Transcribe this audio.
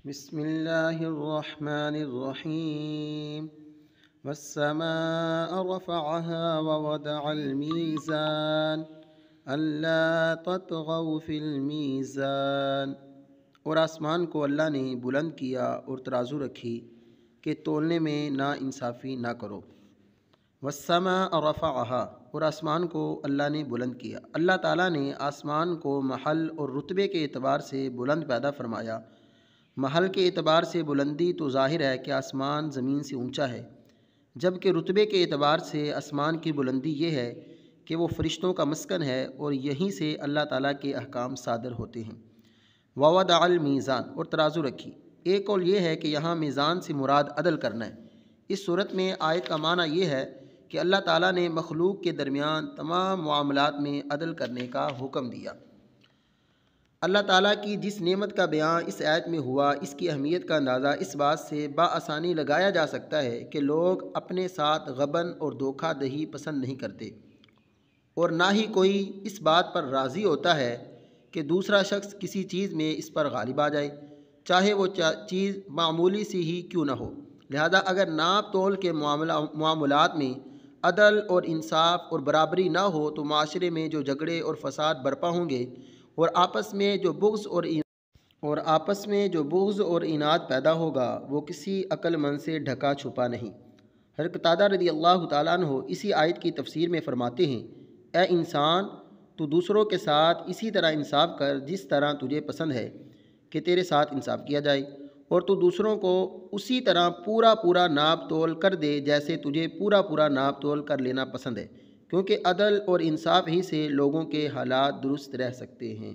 بسم اللہ الرحمن الرحیم والسماء رفعها ووضع الميزان ألا تطغوا في الميزان، اور آسمان کو اللہ نے بلند کیا اور ترازو رکھی کہ تولنے میں نا انصافی نہ کرو۔ والسماء رفعها، اور آسمان کو اللہ نے بلند کیا۔ اللہ تعالیٰ نے آسمان کو محل اور رتبے کے اعتبار سے بلند پیدا فرمایا۔ محل کے اعتبار سے بلندی تو ظاہر ہے کہ آسمان زمین سے اونچا ہے، جبکہ رتبے کے اعتبار سے آسمان کی بلندی یہ ہے کہ وہ فرشتوں کا مسکن ہے اور یہیں سے اللہ تعالیٰ کے احکام صادر ہوتے ہیں۔ ووضع المیزان، اور ترازو رکھی۔ ایک قول یہ ہے کہ یہاں میزان سے مراد عدل کرنا ہے۔ اس صورت میں آیت کا معنی یہ ہے کہ اللہ تعالیٰ نے مخلوق کے درمیان تمام معاملات میں عدل کرنے کا حکم دیا۔ اللہ تعالیٰ کی جس نعمت کا بیان اس آیت میں ہوا، اس کی اہمیت کا اندازہ اس بات سے بآسانی لگایا جا سکتا ہے کہ لوگ اپنے ساتھ غبن اور دھوکہ دہی پسند نہیں کرتے، اور نہ ہی کوئی اس بات پر راضی ہوتا ہے کہ دوسرا شخص کسی چیز میں اس پر غالب آ جائے، چاہے وہ چیز معمولی سی ہی کیوں نہ ہو۔ لہذا اگر ناپ تول کے معاملات میں عدل اور انصاف اور برابری نہ ہو تو معاشرے میں جو جھگڑے اور فساد برپا ہوں گے، اور آپس میں جو بغض اور اناد پیدا ہوگا وہ کسی عقل مند سے ڈھکا چھپا نہیں۔ حضرت قتادہ رضی اللہ تعالیٰ عنہ اسی آیت کی تفسیر میں فرماتے ہیں، اے انسان، تو دوسروں کے ساتھ اسی طرح انصاف کر جس طرح تجھے پسند ہے کہ تیرے ساتھ انصاف کیا جائے، اور تو دوسروں کو اسی طرح پورا ناپ تول کر دے جیسے تجھے پورا ناپ تول کر لینا پسند ہے، کیونکہ عدل اور انصاف ہی سے لوگوں کے حالات درست رہ سکتے ہیں۔